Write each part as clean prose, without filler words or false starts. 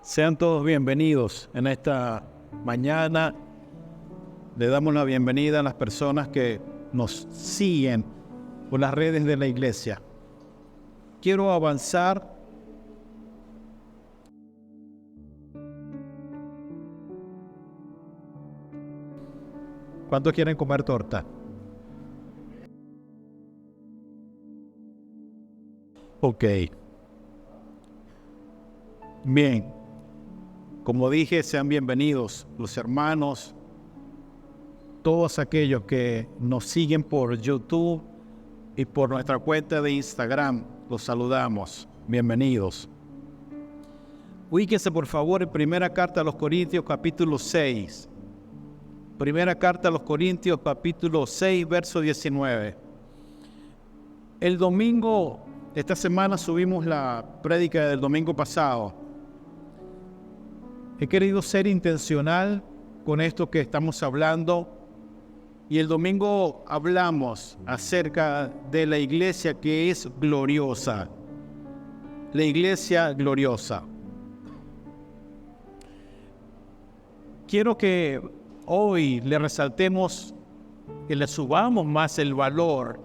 Sean todos bienvenidos en esta mañana. Le damos la bienvenida a las personas que nos siguen por las redes de la iglesia. Quiero avanzar. ¿Cuántos quieren comer torta? Ok. Bien. Como dije, sean bienvenidos los hermanos, todos aquellos que nos siguen por YouTube y por nuestra cuenta de Instagram. Los saludamos. Bienvenidos. Ubíquese por favor en Primera Carta a los Corintios capítulo 6. Primera Carta a los Corintios capítulo 6, verso 19. El domingo, esta semana subimos la prédica del domingo pasado. He querido ser intencional con esto que estamos hablando. Y el domingo hablamos acerca de la iglesia que es gloriosa. La iglesia gloriosa. Quiero que hoy le resaltemos, que le subamos más el valor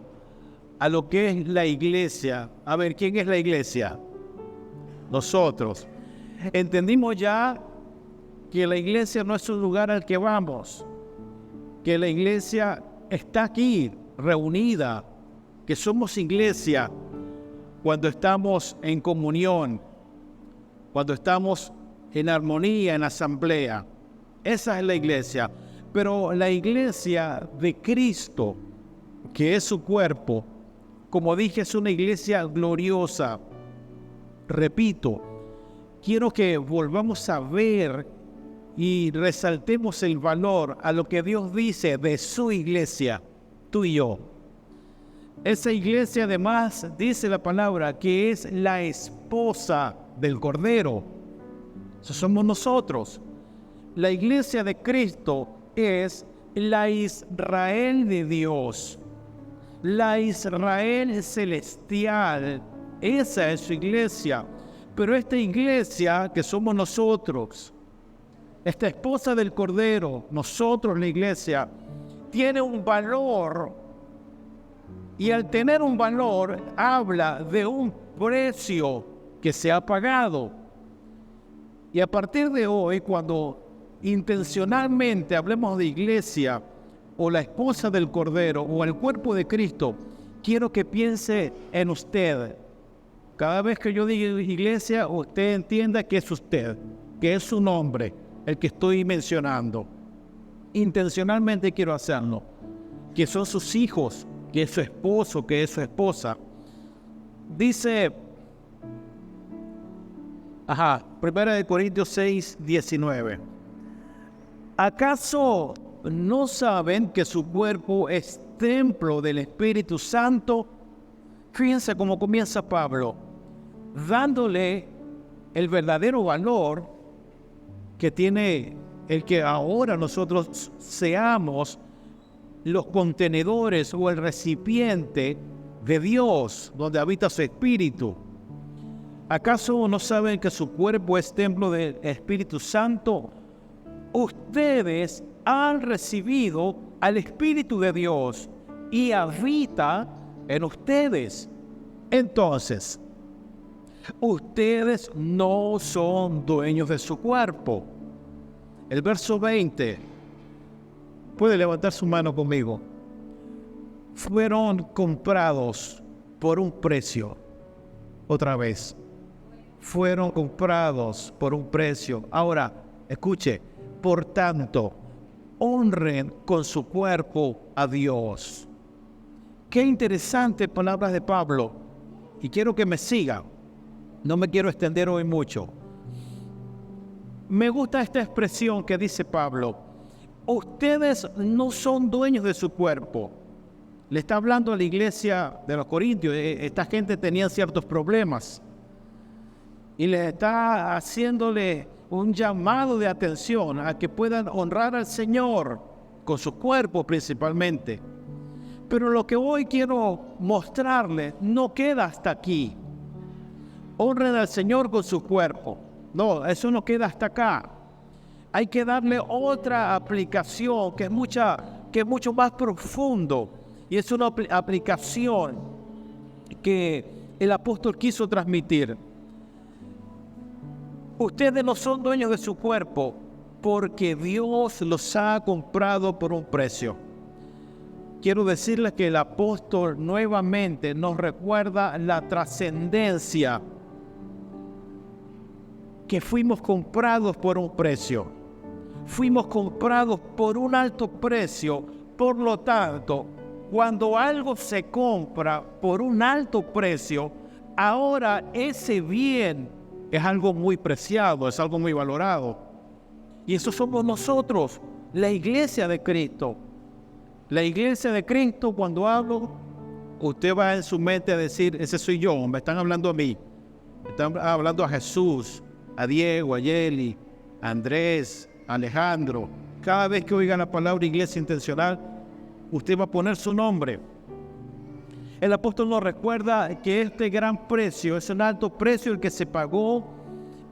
a lo que es la iglesia. A ver, ¿quién es la iglesia? Nosotros. Entendimos ya que la iglesia no es un lugar al que vamos, que la iglesia está aquí, reunida, que somos iglesia cuando estamos en comunión, cuando estamos en armonía, en asamblea. Esa es la iglesia. Pero la iglesia de Cristo, que es su cuerpo, como dije, es una iglesia gloriosa. Repito, quiero que volvamos a ver y resaltemos el valor a lo que Dios dice de su iglesia, tú y yo. Esa iglesia además dice la palabra que es la esposa del Cordero. Eso somos nosotros. La iglesia de Cristo es la Israel de Dios, la Israel celestial. Esa es su iglesia. Pero esta iglesia que somos nosotros, esta esposa del Cordero, nosotros la iglesia, tiene un valor. Y al tener un valor, habla de un precio que se ha pagado. Y a partir de hoy, cuando intencionalmente hablemos de iglesia, o la esposa del Cordero, o el cuerpo de Cristo, quiero que piense en usted. Cada vez que yo diga iglesia, usted entienda que es usted, que es su nombre, el que estoy mencionando. Intencionalmente quiero hacerlo. Que son sus hijos, que es su esposo, que es su esposa. Dice, 1 Corintios 6, 19. ¿Acaso no saben que su cuerpo es templo del Espíritu Santo? Fíjense cómo comienza Pablo, dándole el verdadero valor que tiene el que ahora nosotros seamos los contenedores o el recipiente de Dios, donde habita su Espíritu. ¿Acaso no saben que su cuerpo es templo del Espíritu Santo? Ustedes han recibido al Espíritu de Dios y habita en ustedes. Entonces, ustedes no son dueños de su cuerpo. El verso 20. Puede levantar su mano conmigo. Fueron comprados por un precio. Otra vez. Fueron comprados por un precio. Ahora, escuche. Por tanto, honren con su cuerpo a Dios. Qué interesante palabras de Pablo. Y quiero que me sigan. No me quiero extender hoy mucho. Me gusta esta expresión que dice Pablo. Ustedes no son dueños de su cuerpo. Le está hablando a la iglesia de los Corintios. Esta gente tenía ciertos problemas. Y les está haciéndole un llamado de atención a que puedan honrar al Señor con su cuerpo principalmente. Pero lo que hoy quiero mostrarles no queda hasta aquí. Honren al Señor con su cuerpo. No, eso no queda hasta acá. Hay que darle otra aplicación que es mucho más profundo. Y es una aplicación que el apóstol quiso transmitir. Ustedes no son dueños de su cuerpo, porque Dios los ha comprado por un precio. Quiero decirles que el apóstol nuevamente nos recuerda la trascendencia, que fuimos comprados por un precio. Fuimos comprados por un alto precio. Por lo tanto, cuando algo se compra por un alto precio, ahora ese bien es algo muy preciado, es algo muy valorado. Y eso somos nosotros, la iglesia de Cristo. La iglesia de Cristo, cuando hablo, usted va en su mente a decir, ese soy yo, me están hablando a mí. Están hablando a Jesús, a Diego, a Yeli, a Andrés, a Alejandro. Cada vez que oiga la palabra iglesia intencional, usted va a poner su nombre. El apóstol nos recuerda que este gran precio es un alto precio el que se pagó,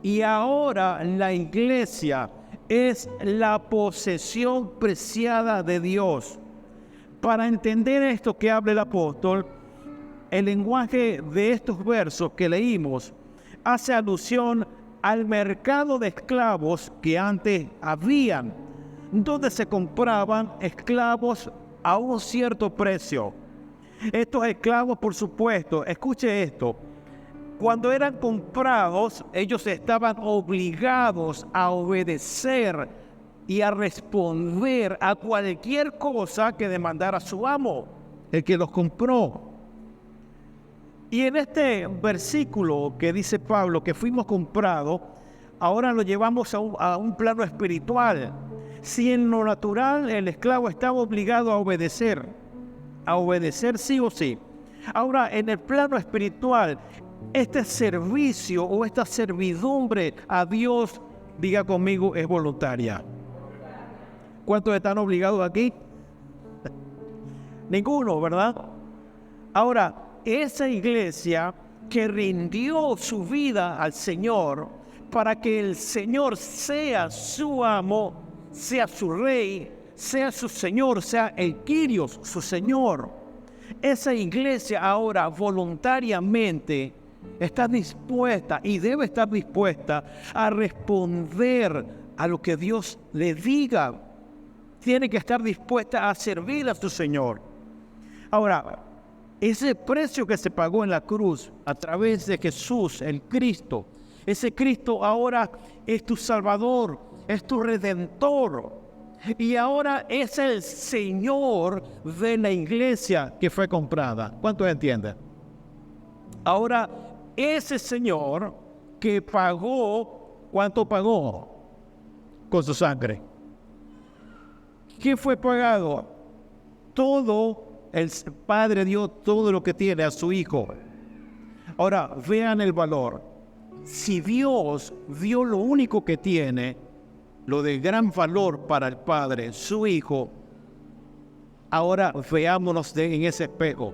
y ahora la iglesia es la posesión preciada de Dios. Para entender esto que habla el apóstol, el lenguaje de estos versos que leímos hace alusión al mercado de esclavos que antes habían, donde se compraban esclavos a un cierto precio. Estos esclavos, por supuesto, escuche esto, cuando eran comprados, ellos estaban obligados a obedecer y a responder a cualquier cosa que demandara su amo, el que los compró. Y en este versículo que dice Pablo que fuimos comprados, ahora lo llevamos a un plano espiritual. Si en lo natural el esclavo estaba obligado a obedecer sí o sí. Ahora, en el plano espiritual, este servicio o esta servidumbre a Dios, diga conmigo, es voluntaria. ¿Cuántos están obligados aquí? Ninguno, ¿verdad? Ahora, esa iglesia que rindió su vida al Señor para que el Señor sea su amo, sea su rey, sea su Señor, sea el Kyrios, su Señor. Esa iglesia ahora voluntariamente está dispuesta y debe estar dispuesta a responder a lo que Dios le diga. Tiene que estar dispuesta a servir a su Señor. Ahora, ese precio que se pagó en la cruz a través de Jesús, el Cristo, ese Cristo ahora es tu Salvador, es tu Redentor. Y ahora es el Señor de la iglesia que fue comprada. ¿Cuántos entienden? Ahora, ese Señor que pagó, ¿cuánto pagó? Con su sangre. ¿Qué fue pagado? Todo, el Padre dio todo lo que tiene a su Hijo. Ahora, vean el valor. Si Dios dio lo único que tiene, lo de gran valor para el Padre, su Hijo, ahora veámonos en ese espejo.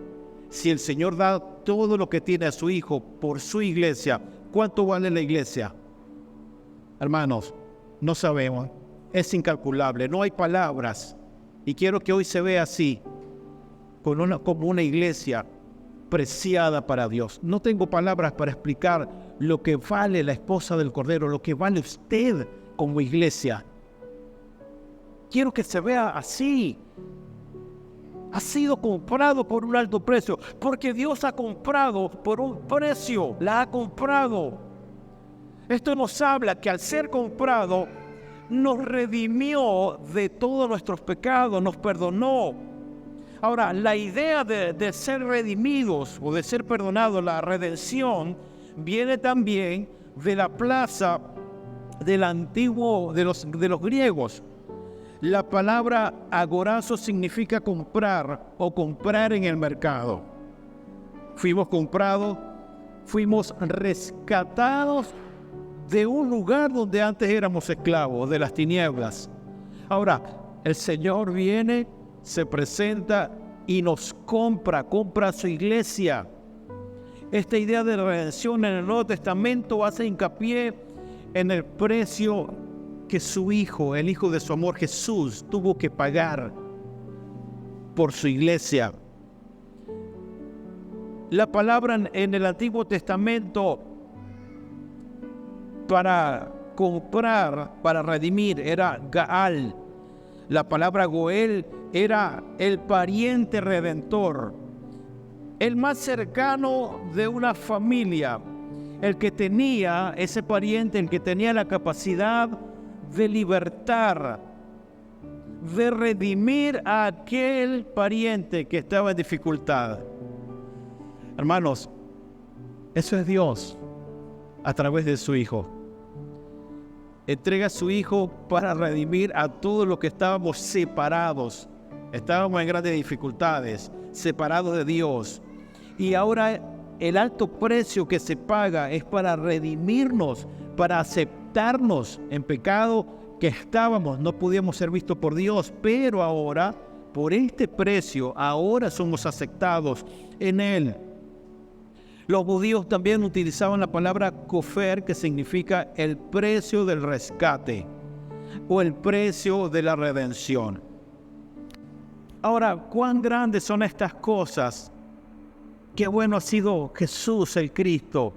Si el Señor da todo lo que tiene a su Hijo por su iglesia, ¿cuánto vale la iglesia? Hermanos, no sabemos, es incalculable, no hay palabras. Y quiero que hoy se vea así, como una iglesia preciada para Dios. No tengo palabras para explicar lo que vale la esposa del Cordero, lo que vale usted como iglesia. Quiero que se vea así. Ha sido comprado por un alto precio, porque Dios ha comprado por un precio, la ha comprado. Esto nos habla que al ser comprado, nos redimió de todos nuestros pecados, nos perdonó. Ahora, la idea de ser redimidos o de ser perdonados, la redención, viene también de la plaza del antiguo, de los griegos. La palabra agorazo significa comprar o comprar en el mercado. Fuimos comprados, fuimos rescatados de un lugar donde antes éramos esclavos, de las tinieblas. Ahora, el Señor viene, se presenta y nos compra su iglesia. Esta idea de redención en el Nuevo Testamento hace hincapié en el precio que su Hijo, el Hijo de su amor, Jesús, tuvo que pagar por su iglesia. La palabra en el Antiguo Testamento para comprar, para redimir, era Gaal. La palabra Goel era el pariente redentor, el más cercano de una familia, el que tenía ese pariente, el que tenía la capacidad de libertar, de redimir a aquel pariente que estaba en dificultad. Hermanos, eso es Dios a través de su Hijo. Entrega a su Hijo para redimir a todos los que estábamos separados. Estábamos en grandes dificultades, separados de Dios. Y ahora el alto precio que se paga es para redimirnos, para aceptarnos en pecado que estábamos, no podíamos ser vistos por Dios. Pero ahora, por este precio, ahora somos aceptados en Él. Los judíos también utilizaban la palabra kofer, que significa el precio del rescate o el precio de la redención. Ahora, ¿cuán grandes son estas cosas? Qué bueno ha sido Jesús el Cristo,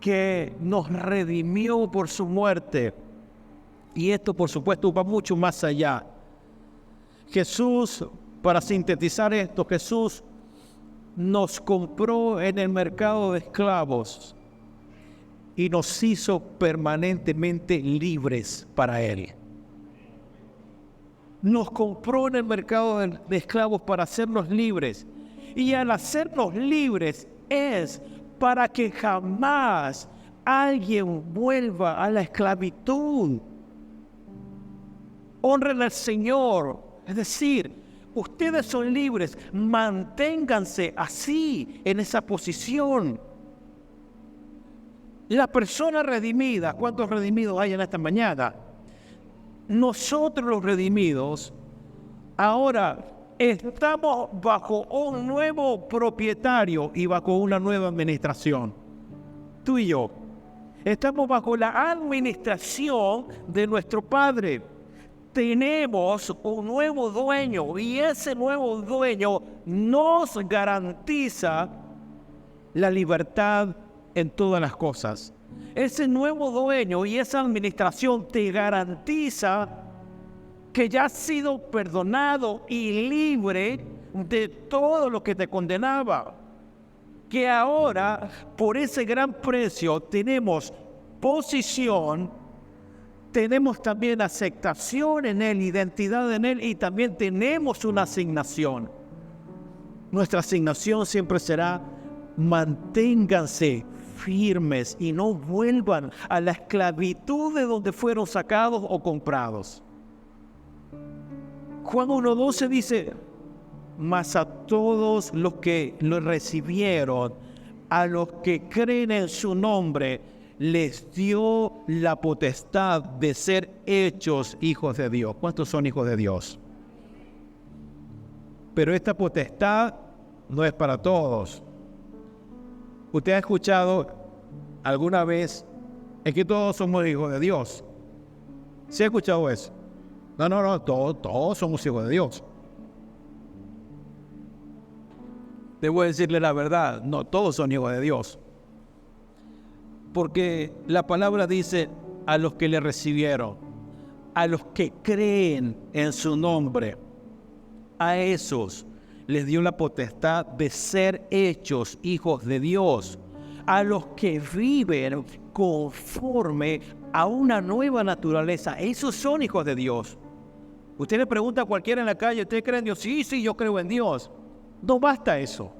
que nos redimió por su muerte. Y esto, por supuesto, va mucho más allá. Jesús, para sintetizar esto, Jesús nos compró en el mercado de esclavos y nos hizo permanentemente libres para Él. Nos compró en el mercado de esclavos para hacernos libres. Y al hacernos libres es para que jamás alguien vuelva a la esclavitud. Honren al Señor. Es decir, ustedes son libres, manténganse así, en esa posición. La persona redimida, ¿cuántos redimidos hay en esta mañana? Nosotros los redimidos, ahora estamos bajo un nuevo propietario y bajo una nueva administración. Tú y yo estamos bajo la administración de nuestro Padre. Tenemos un nuevo dueño y ese nuevo dueño nos garantiza la libertad en todas las cosas. Ese nuevo dueño y esa administración te garantiza que ya has sido perdonado y libre de todo lo que te condenaba. Que ahora, por ese gran precio, tenemos posición, tenemos también aceptación en Él, identidad en Él, y también tenemos una asignación. Nuestra asignación siempre será: manténganse firmes y no vuelvan a la esclavitud de donde fueron sacados o comprados. Juan 1:12 dice: mas a todos los que lo recibieron, a los que creen en su nombre, les dio la potestad de ser hechos hijos de Dios. ¿Cuántos son hijos de Dios? Pero esta potestad no es para todos. ¿Usted ha escuchado alguna vez es que todos somos hijos de Dios? ¿Sí ha escuchado eso? No, todos somos hijos de Dios. Debo decirle la verdad, no todos son hijos de Dios. Porque la palabra dice: a los que le recibieron, a los que creen en su nombre, a esos les dio la potestad de ser hechos hijos de Dios. A los que viven conforme a una nueva naturaleza, esos son hijos de Dios. Usted le pregunta a cualquiera en la calle: ¿usted cree en Dios? Sí, yo creo en Dios. No basta eso,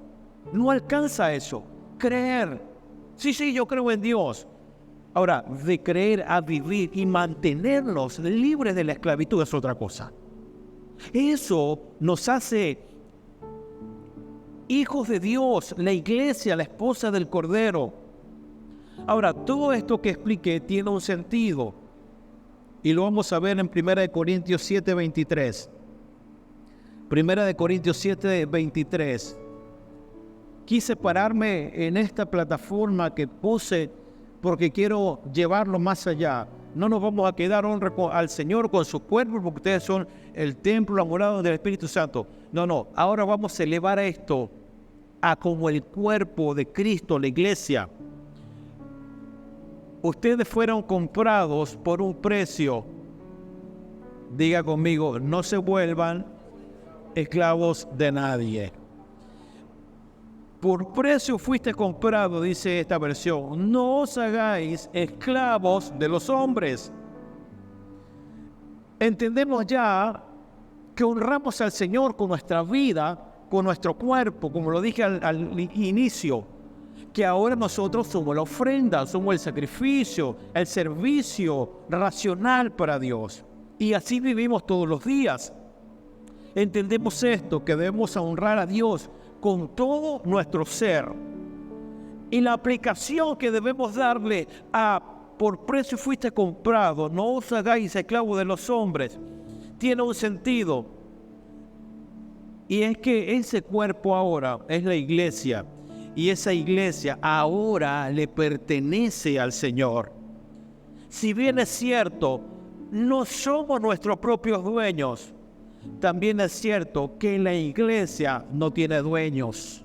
no alcanza eso. Creer, sí, yo creo en Dios. Ahora, de creer a vivir y mantenernos libres de la esclavitud es otra cosa. Eso nos hace hijos de Dios, la iglesia, la esposa del Cordero. Ahora, todo esto que expliqué tiene un sentido. Y lo vamos a ver en 1 Corintios 7:23. 1 Corintios 7:23. Quise pararme en esta plataforma que puse porque quiero llevarlo más allá. No nos vamos a quedar honra al Señor con su cuerpo, porque ustedes son el templo, la morada del Espíritu Santo. No, ahora vamos a elevar esto a como el cuerpo de Cristo, la iglesia. Ustedes fueron comprados por un precio. Diga conmigo, no se vuelvan esclavos de nadie. Por precio fuiste comprado, dice esta versión. No os hagáis esclavos de los hombres. Entendemos ya que honramos al Señor con nuestra vida, con nuestro cuerpo, como lo dije al inicio, que ahora nosotros somos la ofrenda, somos el sacrificio, el servicio racional para Dios. Y así vivimos todos los días. Entendemos esto, que debemos honrar a Dios con todo nuestro ser. Y la aplicación que debemos darle a por precio fuiste comprado, no os hagáis esclavos de los hombres, tiene un sentido. Y es que ese cuerpo ahora es la iglesia. Y esa iglesia ahora le pertenece al Señor. Si bien es cierto, no somos nuestros propios dueños, también es cierto que la iglesia no tiene dueños.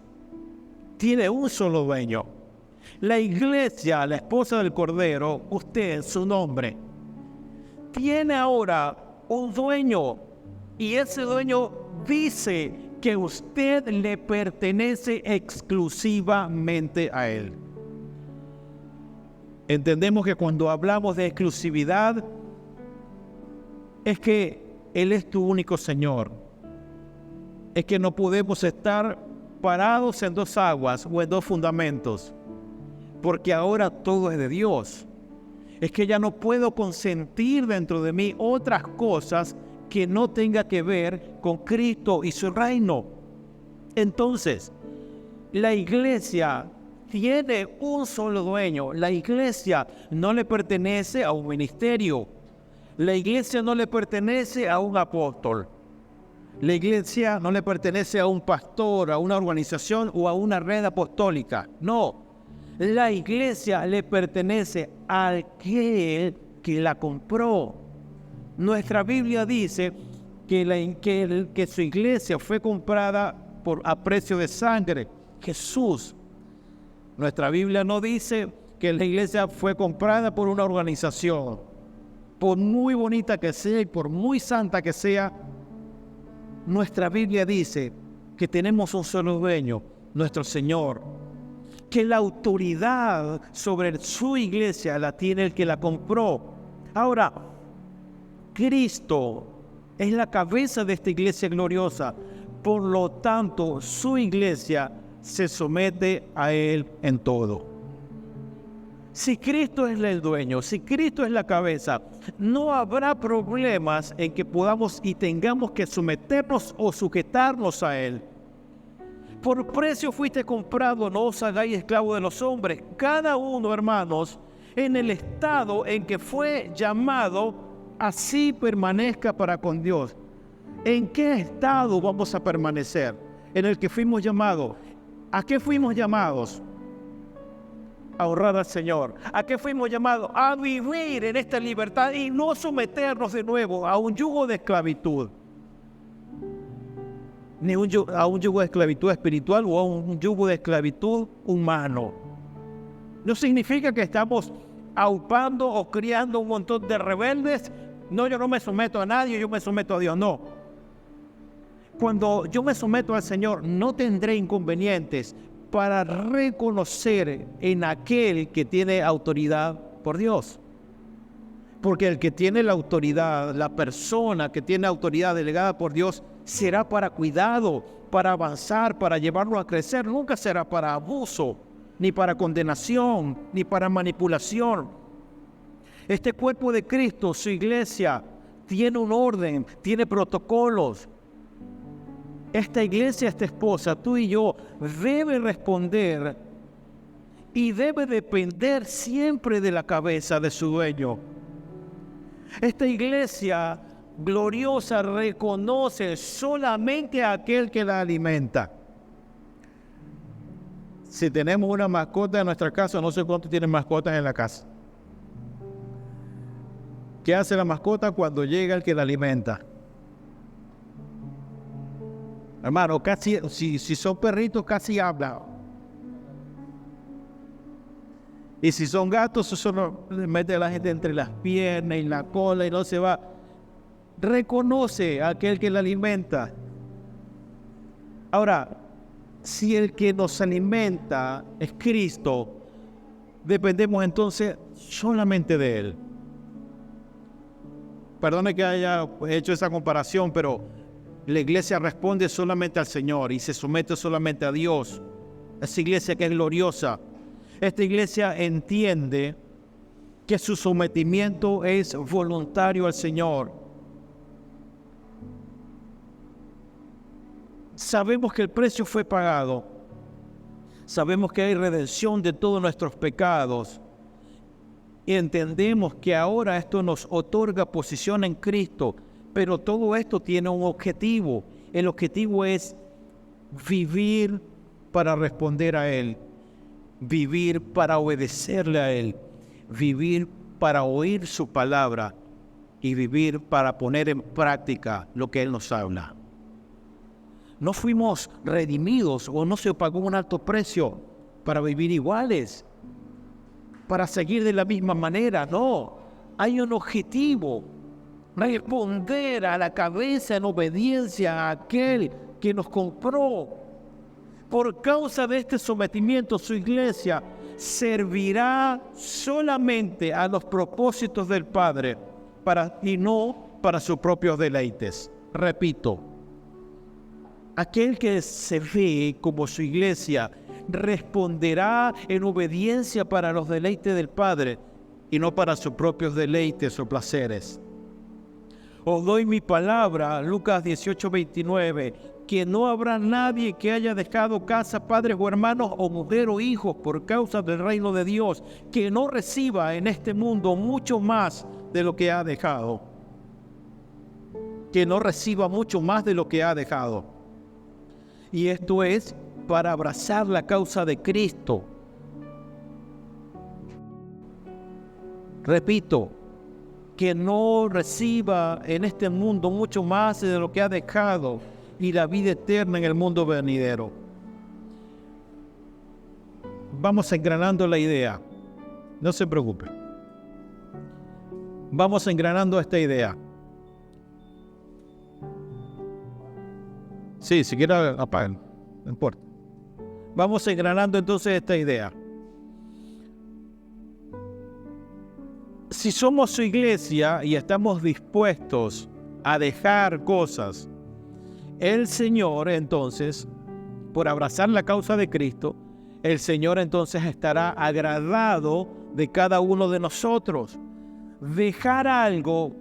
Tiene un solo dueño. La iglesia, la esposa del Cordero, usted, su nombre, tiene ahora un dueño. Y ese dueño dice que usted le pertenece exclusivamente a él. Entendemos que cuando hablamos de exclusividad, es que Él es tu único Señor. Es que no podemos estar parados en dos aguas o en dos fundamentos, porque ahora todo es de Dios. Es que ya no puedo consentir dentro de mí otras cosas que no tenga que ver con Cristo y su reino. Entonces, la iglesia tiene un solo dueño. La iglesia no le pertenece a un ministerio. La iglesia no le pertenece a un apóstol. La iglesia no le pertenece a un pastor, a una organización o a una red apostólica. No, la iglesia le pertenece a aquel que la compró. Nuestra Biblia dice que su iglesia fue comprada a precio de sangre. Jesús. Nuestra Biblia no dice que la iglesia fue comprada por una organización. Por muy bonita que sea y por muy santa que sea, nuestra Biblia dice que tenemos un solo dueño, nuestro Señor. Que la autoridad sobre su iglesia la tiene el que la compró. Ahora, Cristo es la cabeza de esta iglesia gloriosa. Por lo tanto, su iglesia se somete a Él en todo. Si Cristo es el dueño, si Cristo es la cabeza, no habrá problemas en que podamos y tengamos que someternos o sujetarnos a Él. Por precio fuiste comprado, no os hagáis esclavos de los hombres. Cada uno, hermanos, en el estado en que fue llamado, así permanezca para con Dios. ¿En qué estado vamos a permanecer? En el que fuimos llamados. ¿A qué fuimos llamados? A honrar al Señor. ¿A qué fuimos llamados? A vivir en esta libertad y no someternos de nuevo a un yugo de esclavitud. Ni a un yugo de esclavitud espiritual o a un yugo de esclavitud humano. No significa que estamos aupando o criando un montón de rebeldes. No, yo no me someto a nadie, yo me someto a Dios. No. Cuando yo me someto al Señor, no tendré inconvenientes para reconocer en aquel que tiene autoridad por Dios. Porque el que tiene la autoridad, la persona que tiene autoridad delegada por Dios, será para cuidado, para avanzar, para llevarlo a crecer. Nunca será para abuso, ni para condenación, ni para manipulación. Este cuerpo de Cristo, su iglesia, tiene un orden, tiene protocolos. Esta iglesia, esta esposa, tú y yo, debe responder y debe depender siempre de la cabeza de su dueño. Esta iglesia gloriosa reconoce solamente a aquel que la alimenta. Si tenemos una mascota en nuestra casa, no sé cuántos tienen mascotas en la casa. ¿Qué hace la mascota cuando llega el que la alimenta? Hermano, casi, si son perritos, casi hablan. Y si son gatos, eso no, le mete a la gente entre las piernas y la cola y no se va. Reconoce a aquel que la alimenta. Ahora, si el que nos alimenta es Cristo, dependemos entonces solamente de Él. Perdone que haya hecho esa comparación, pero la iglesia responde solamente al Señor y se somete solamente a Dios. Esa iglesia que es gloriosa. Esta iglesia entiende que su sometimiento es voluntario al Señor. Sabemos que el precio fue pagado. Sabemos que hay redención de todos nuestros pecados. Y entendemos que ahora esto nos otorga posición en Cristo. Pero todo esto tiene un objetivo. El objetivo es vivir para responder a Él. Vivir para obedecerle a Él. Vivir para oír su palabra. Y vivir para poner en práctica lo que Él nos habla. No fuimos redimidos o no se pagó un alto precio para vivir iguales, para seguir de la misma manera. No, hay un objetivo: responder a la cabeza en obediencia a aquel que nos compró. Por causa de este sometimiento, su iglesia servirá solamente a los propósitos del Padre y no para sus propios deleites. Repito, aquel que se ve como su iglesia responderá en obediencia para los deleites del Padre y no para sus propios deleites o placeres. Os doy mi palabra, Lucas 18:29, que no habrá nadie que haya dejado casa, padres o hermanos o mujer o hijos por causa del reino de Dios, que no reciba en este mundo mucho más de lo que ha dejado. Que no reciba mucho más de lo que ha dejado. Y esto es para abrazar la causa de Cristo. Repito, que no reciba en este mundo mucho más de lo que ha dejado y la vida eterna en el mundo venidero. Vamos engranando la idea. No se preocupe. Vamos engranando esta idea. Sí, si quiere apaguen, no importa. Vamos engranando entonces esta idea. Si somos su iglesia y estamos dispuestos a dejar cosas, el Señor entonces, por abrazar la causa de Cristo, el Señor entonces estará agradado de cada uno de nosotros. Dejar algo,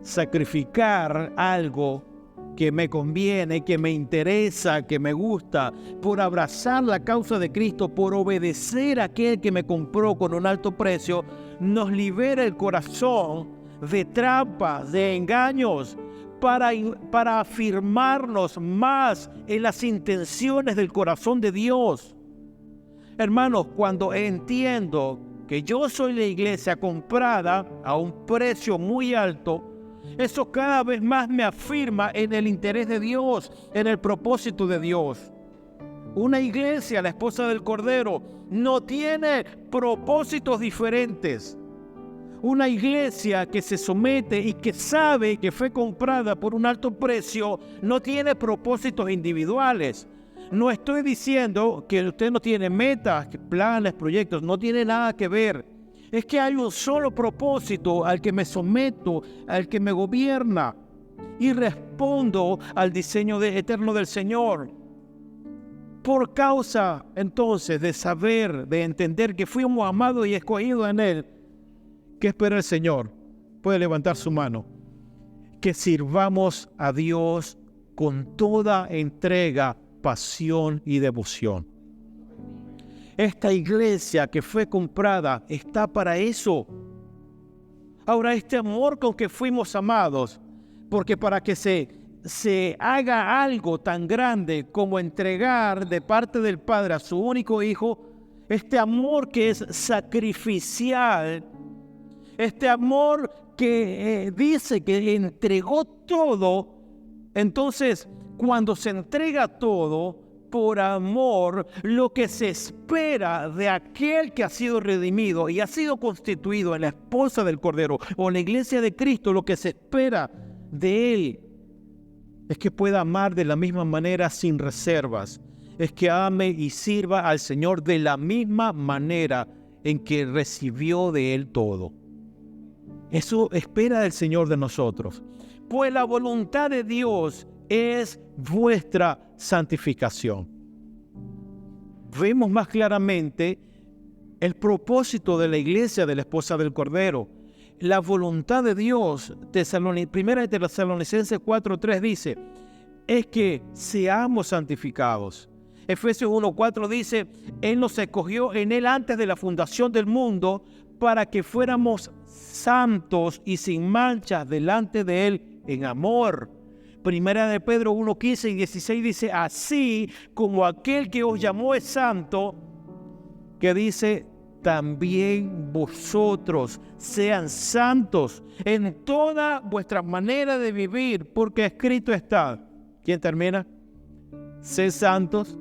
sacrificar algo que me conviene, que me interesa, que me gusta, por abrazar la causa de Cristo, por obedecer a aquel que me compró con un alto precio, nos libera el corazón de trampas, de engaños, para afirmarnos más en las intenciones del corazón de Dios. Hermanos, cuando entiendo que yo soy la iglesia comprada a un precio muy alto, eso cada vez más me afirma en el interés de Dios, en el propósito de Dios. Una iglesia, la esposa del Cordero, no tiene propósitos diferentes. Una iglesia que se somete y que sabe que fue comprada por un alto precio, no tiene propósitos individuales. No estoy diciendo que usted no tiene metas, planes, proyectos, no tiene nada que ver. Es que hay un solo propósito al que me someto, al que me gobierna, y respondo al diseño eterno del Señor. Por causa entonces de saber, de entender que fuimos amados y escogidos en Él, ¿qué espera el Señor? Puede levantar su mano. Que sirvamos a Dios con toda entrega, pasión y devoción. Esta iglesia que fue comprada está para eso. Ahora, este amor con que fuimos amados, porque para que se se haga algo tan grande como entregar de parte del Padre a su único Hijo, este amor que es sacrificial, este amor que dice que entregó todo. Entonces, cuando se entrega todo por amor, lo que se espera de aquel que ha sido redimido y ha sido constituido en la esposa del Cordero o en la iglesia de Cristo, lo que se espera de él es que pueda amar de la misma manera sin reservas. Es que ame y sirva al Señor de la misma manera en que recibió de él todo. Eso espera el Señor de nosotros. Pues la voluntad de Dios es vuestra santificación. Vemos más claramente el propósito de la iglesia de la esposa del Cordero. La voluntad de Dios, Primera de Tesalonicenses 4:3 dice, es que seamos santificados. Efesios 1:4 dice, Él nos escogió en Él antes de la fundación del mundo para que fuéramos santos y sin manchas delante de Él en amor. Primera de Pedro 1:15 y 16 dice, así como aquel que os llamó es santo, que dice, también vosotros sean santos en toda vuestra manera de vivir, porque escrito está. ¿Quién termina? Sed santos,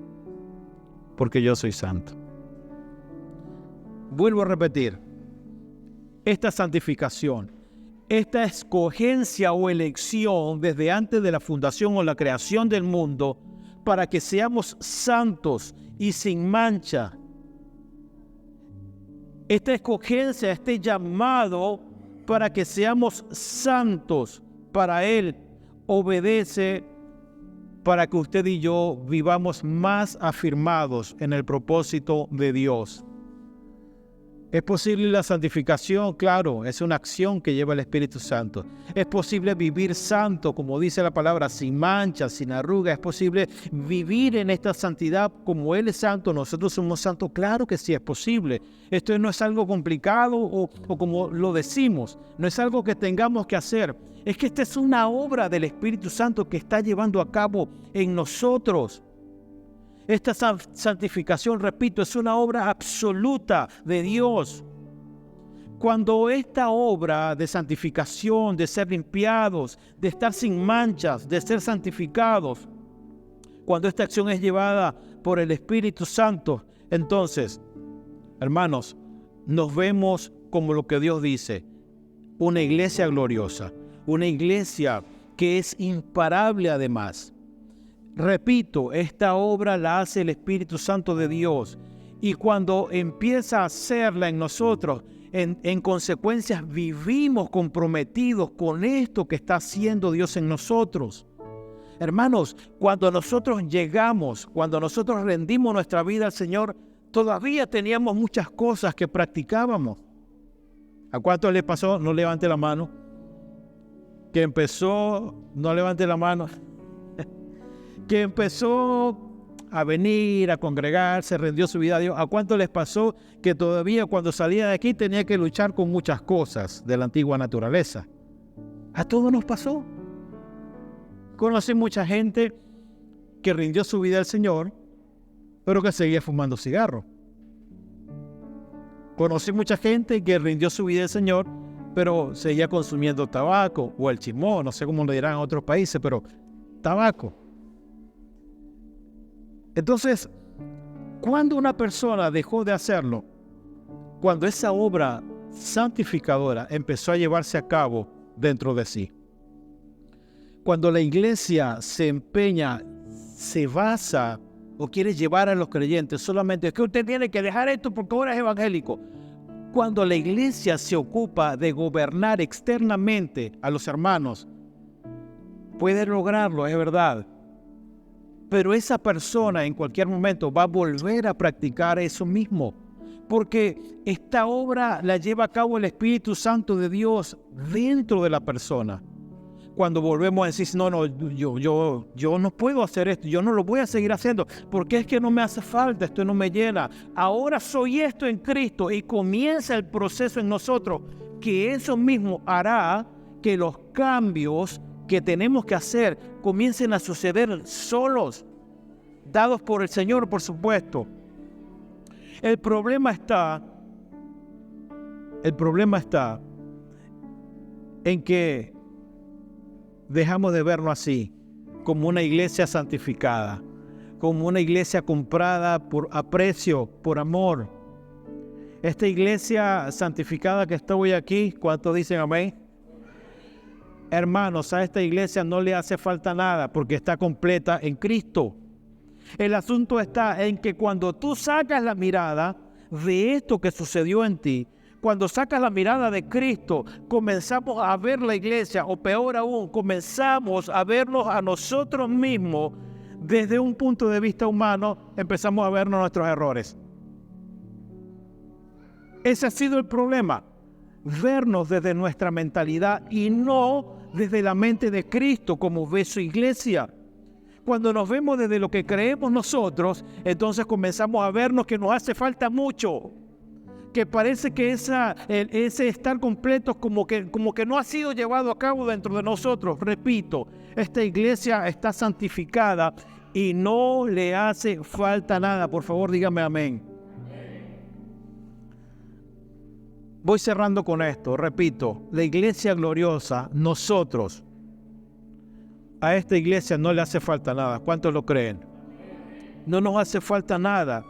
porque yo soy santo. Vuelvo a repetir, esta santificación, esta escogencia o elección desde antes de la fundación o la creación del mundo, para que seamos santos y sin mancha. Esta escogencia, este llamado para que seamos santos para Él, obedece para que usted y yo vivamos más afirmados en el propósito de Dios. ¿Es posible la santificación? Claro, es una acción que lleva el Espíritu Santo. ¿Es posible vivir santo, como dice la palabra, sin mancha, sin arruga? ¿Es posible vivir en esta santidad como Él es santo, nosotros somos santos? Claro que sí es posible. Esto no es algo complicado o como lo decimos, no es algo que tengamos que hacer. Es que esta es una obra del Espíritu Santo que está llevando a cabo en nosotros. Esta santificación, repito, es una obra absoluta de Dios. Cuando esta obra de santificación, de ser limpiados, de estar sin manchas, de ser santificados, cuando esta acción es llevada por el Espíritu Santo, entonces, hermanos, nos vemos como lo que Dios dice, una iglesia gloriosa, una iglesia que es imparable además. Repito, esta obra la hace el Espíritu Santo de Dios, y cuando empieza a hacerla en nosotros, en consecuencia vivimos comprometidos con esto que está haciendo Dios en nosotros. Hermanos, cuando nosotros llegamos, cuando nosotros rendimos nuestra vida al Señor, todavía teníamos muchas cosas que practicábamos. ¿A cuántos les pasó? No levante la mano. Que empezó, no levante la mano. Que empezó a venir, a congregarse, rindió su vida a Dios. ¿A cuánto les pasó que todavía cuando salía de aquí tenía que luchar con muchas cosas de la antigua naturaleza? A todos nos pasó. Conocí mucha gente que rindió su vida al Señor, pero que seguía fumando cigarro. Conocí mucha gente que rindió su vida al Señor, pero seguía consumiendo tabaco o el chimó, no sé cómo lo dirán en otros países, pero tabaco. Entonces, cuando una persona dejó de hacerlo, cuando esa obra santificadora empezó a llevarse a cabo dentro de sí, cuando la iglesia se empeña, se basa o quiere llevar a los creyentes solamente, es que usted tiene que dejar esto porque ahora es evangélico. Cuando la iglesia se ocupa de gobernar externamente a los hermanos, puede lograrlo, es verdad. Pero esa persona en cualquier momento va a volver a practicar eso mismo, porque esta obra la lleva a cabo el Espíritu Santo de Dios dentro de la persona. Cuando volvemos a decir, no, yo no puedo hacer esto, yo no lo voy a seguir haciendo, porque es que no me hace falta, esto no me llena. Ahora soy esto en Cristo, y comienza el proceso en nosotros, que eso mismo hará que los cambios que tenemos que hacer comiencen a suceder solos, dados por el Señor, por supuesto. El problema está en que dejamos de verlo así, como una iglesia santificada, como una iglesia comprada a precio, por amor. Esta iglesia santificada que estoy aquí, ¿cuántos dicen amén? Hermanos, a esta iglesia no le hace falta nada porque está completa en Cristo. El asunto está en que cuando tú sacas la mirada de esto que sucedió en ti, cuando sacas la mirada de Cristo, comenzamos a ver la iglesia, o peor aún, comenzamos a vernos a nosotros mismos desde un punto de vista humano, empezamos a vernos nuestros errores. Ese ha sido el problema, vernos desde nuestra mentalidad y no desde la mente de Cristo como ve su iglesia. Cuando nos vemos desde lo que creemos nosotros, entonces comenzamos a vernos que nos hace falta mucho, que parece que ese estar completos como que no ha sido llevado a cabo dentro de nosotros. Repito, esta iglesia está santificada y no le hace falta nada. Por favor, dígame amén. Voy cerrando con esto. Repito, la iglesia gloriosa, nosotros, a esta iglesia no le hace falta nada. ¿Cuántos lo creen? No nos hace falta nada.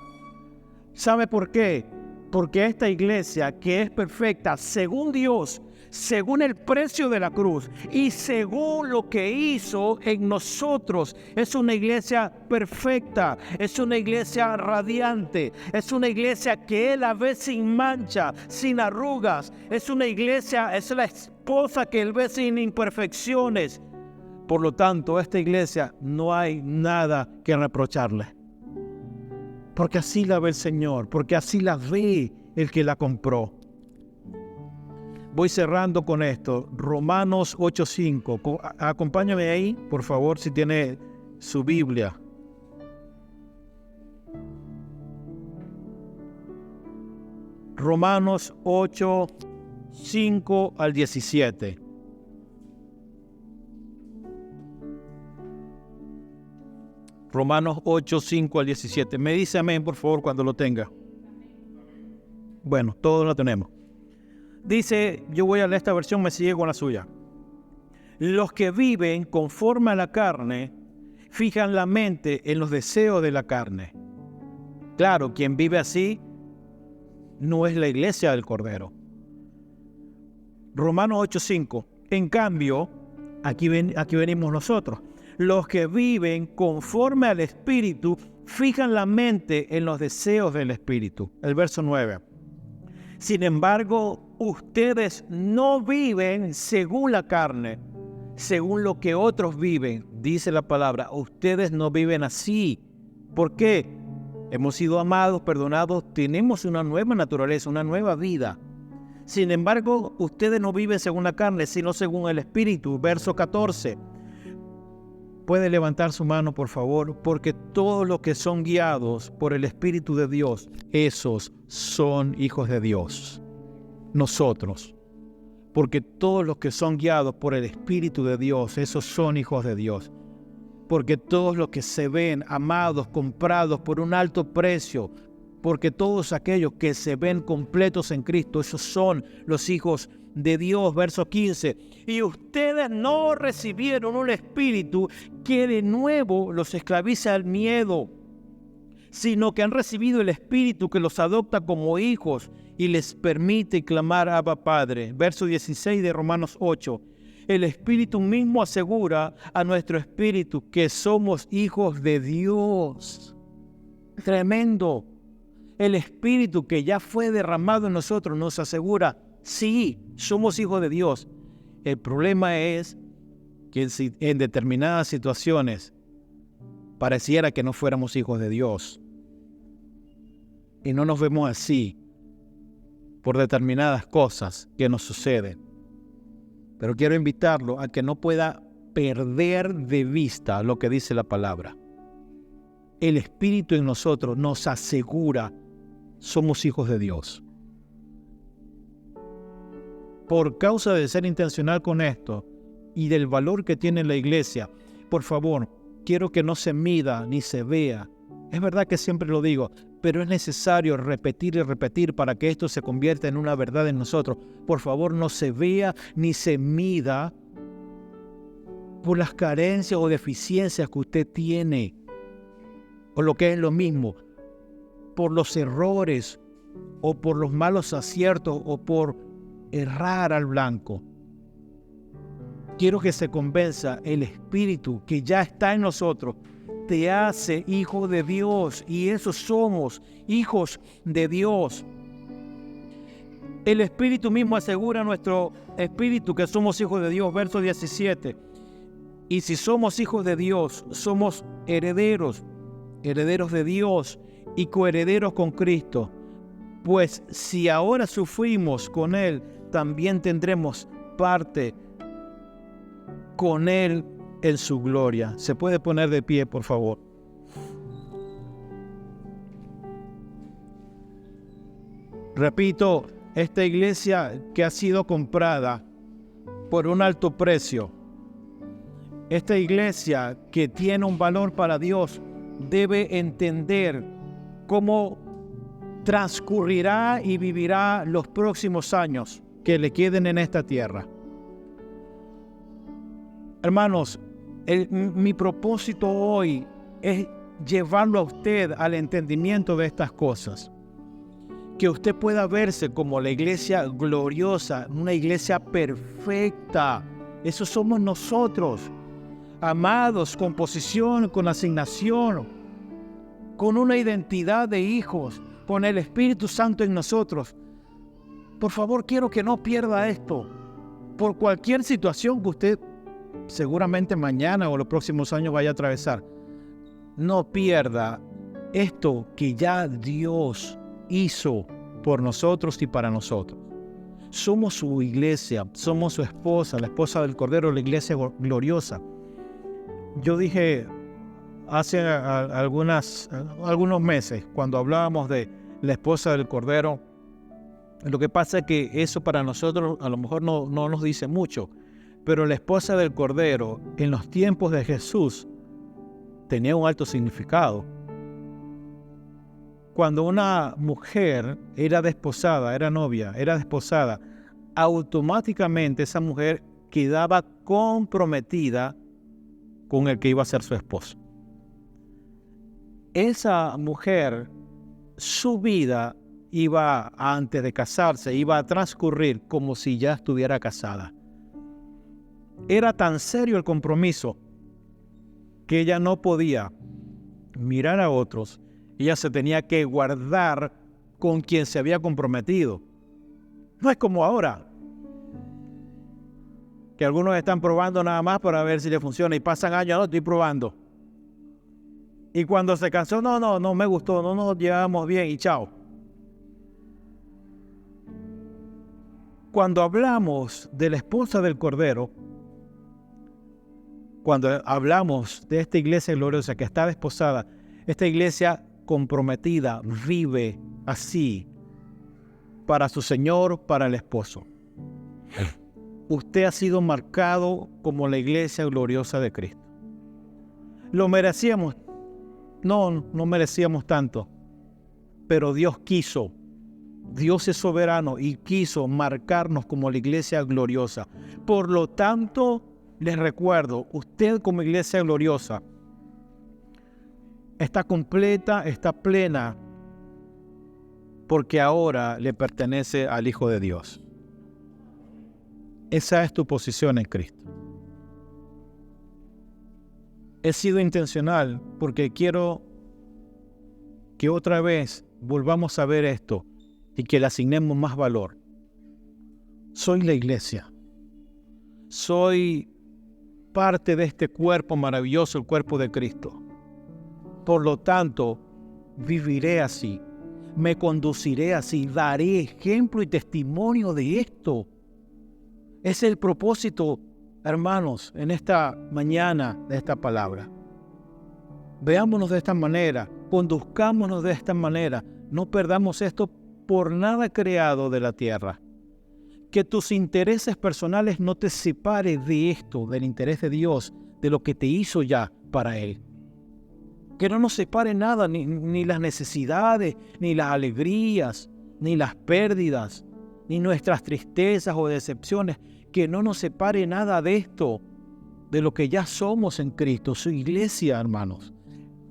¿Sabe por qué? Porque esta iglesia, que es perfecta según Dios, según el precio de la cruz y según lo que hizo en nosotros, es una iglesia perfecta, es una iglesia radiante, es una iglesia que Él la ve sin mancha, sin arrugas, es una iglesia, es la esposa que Él ve sin imperfecciones. Por lo tanto, a esta iglesia no hay nada que reprocharle. Porque así la ve el Señor, porque así la ve el que la compró. Voy cerrando con esto. Romanos 8:5. Acompáñame ahí, por favor, si tiene su Biblia. Romanos 8:5 al 17. Romanos 8:5 al 17. Me dice amén, por favor, cuando lo tenga. Bueno, todos lo tenemos. Dice, yo voy a leer esta versión, me sigue con la suya. Los que viven conforme a la carne, fijan la mente en los deseos de la carne. Claro, quien vive así no es la iglesia del Cordero. Romanos 8:5. En cambio, aquí venimos nosotros. Los que viven conforme al Espíritu fijan la mente en los deseos del Espíritu. El verso 9. Sin embargo, ustedes no viven según la carne, según lo que otros viven. Dice la palabra, ustedes no viven así. ¿Por qué? Hemos sido amados, perdonados, tenemos una nueva naturaleza, una nueva vida. Sin embargo, ustedes no viven según la carne, sino según el Espíritu. Verso 14. Puede levantar su mano, por favor, porque todos los que son guiados por el Espíritu de Dios, esos son hijos de Dios. Nosotros. Porque todos los que son guiados por el Espíritu de Dios, esos son hijos de Dios. Porque todos los que se ven amados, comprados por un alto precio, porque todos aquellos que se ven completos en Cristo, esos son los hijos de Dios. Verso 15. Y ustedes no recibieron un espíritu que de nuevo los esclaviza al miedo, sino que han recibido el Espíritu que los adopta como hijos y les permite clamar Abba Padre. Verso 16 de Romanos 8. El Espíritu mismo asegura a nuestro espíritu que somos hijos de Dios. Tremendo. El Espíritu que ya fue derramado en nosotros nos asegura, sí, somos hijos de Dios. El problema es que en determinadas situaciones pareciera que no fuéramos hijos de Dios. Y no nos vemos así por determinadas cosas que nos suceden. Pero quiero invitarlo a que no pueda perder de vista lo que dice la palabra. El Espíritu en nosotros nos asegura, somos hijos de Dios. Por causa de ser intencional con esto y del valor que tiene la iglesia, por favor, quiero que no se mida ni se vea. Es verdad que siempre lo digo, pero es necesario repetir y repetir para que esto se convierta en una verdad en nosotros. Por favor, no se vea ni se mida por las carencias o deficiencias que usted tiene, o lo que es lo mismo, por los errores o por los malos aciertos o por errar al blanco. Quiero que se convenza el Espíritu que ya está en nosotros, te hace hijo de Dios, y eso somos, hijos de Dios. El Espíritu mismo asegura a nuestro espíritu que somos hijos de Dios, verso 17. Y si somos hijos de Dios, somos herederos, herederos de Dios y coherederos con Cristo. Pues si ahora sufrimos con Él, también tendremos parte con Él en su gloria. ¿Se puede poner de pie, por favor? Repito, esta iglesia que ha sido comprada por un alto precio, esta iglesia que tiene un valor para Dios, debe entender cómo transcurrirá y vivirá los próximos años que le queden en esta tierra. Hermanos, mi propósito hoy es llevarlo a usted al entendimiento de estas cosas. Que usted pueda verse como la iglesia gloriosa, una iglesia perfecta. Eso somos nosotros, amados, con posición, con asignación, con una identidad de hijos, con el Espíritu Santo en nosotros. Por favor, quiero que no pierda esto. Por cualquier situación que usted seguramente mañana o los próximos años vaya a atravesar, no pierda esto que ya Dios hizo por nosotros y para nosotros. Somos su iglesia, somos su esposa, la esposa del Cordero, la iglesia gloriosa. Yo dije hace algunos meses, cuando hablábamos de la esposa del Cordero, lo que pasa es que eso para nosotros a lo mejor no nos dice mucho, pero la esposa del Cordero en los tiempos de Jesús tenía un alto significado. Cuando una mujer era desposada, era novia, era desposada, automáticamente esa mujer quedaba comprometida con el que iba a ser su esposo. Esa mujer, su vida iba, antes de casarse, iba a transcurrir como si ya estuviera casada. Era tan serio el compromiso que ella no podía mirar a otros. Ella se tenía que guardar con quien se había comprometido. No es como ahora, que algunos están probando nada más para ver si le funciona y pasan años, no, estoy probando. Y cuando se cansó, no me gustó, no nos llevamos bien y chao. Cuando hablamos de la esposa del Cordero, cuando hablamos de esta iglesia gloriosa que está desposada, esta iglesia comprometida vive así para su Señor, para el esposo. Usted ha sido marcado como la iglesia gloriosa de Cristo. ¿Lo merecíamos? No merecíamos tanto, pero Dios quiso. Dios es soberano y quiso marcarnos como la iglesia gloriosa. Por lo tanto, les recuerdo, usted como iglesia gloriosa está completa, está plena, porque ahora le pertenece al Hijo de Dios. Esa es tu posición en Cristo. He sido intencional porque quiero que otra vez volvamos a ver esto y que le asignemos más valor. Soy la iglesia. Soy parte de este cuerpo maravilloso, el cuerpo de Cristo. Por lo tanto, viviré así, me conduciré así, daré ejemplo y testimonio de esto. Es el propósito, hermanos, en esta mañana de esta palabra. Veámonos de esta manera, conduzcámonos de esta manera, no perdamos esto por nada creado de la tierra. Que tus intereses personales no te separen de esto, del interés de Dios, de lo que te hizo ya para Él. Que no nos separe nada, ni las necesidades, ni las alegrías, ni las pérdidas, ni nuestras tristezas o decepciones. Que no nos separe nada de esto, de lo que ya somos en Cristo, su iglesia, hermanos.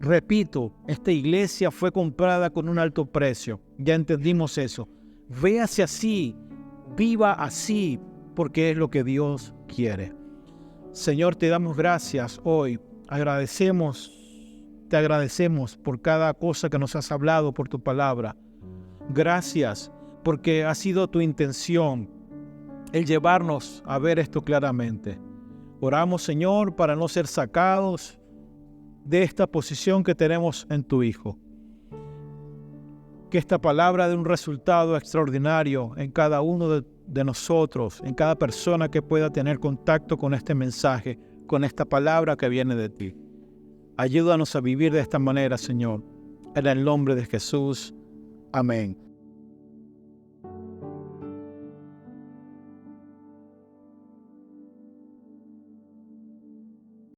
Repito, esta iglesia fue comprada con un alto precio. Ya entendimos eso. Véase así, viva así, porque es lo que Dios quiere. Señor, te damos gracias hoy. Te agradecemos por cada cosa que nos has hablado, por tu palabra. Gracias, porque ha sido tu intención el llevarnos a ver esto claramente. Oramos, Señor, para no ser sacados de esta posición que tenemos en tu Hijo. Que esta palabra dé un resultado extraordinario en cada uno de nosotros, en cada persona que pueda tener contacto con este mensaje, con esta palabra que viene de ti. Ayúdanos a vivir de esta manera, Señor. En el nombre de Jesús. Amén.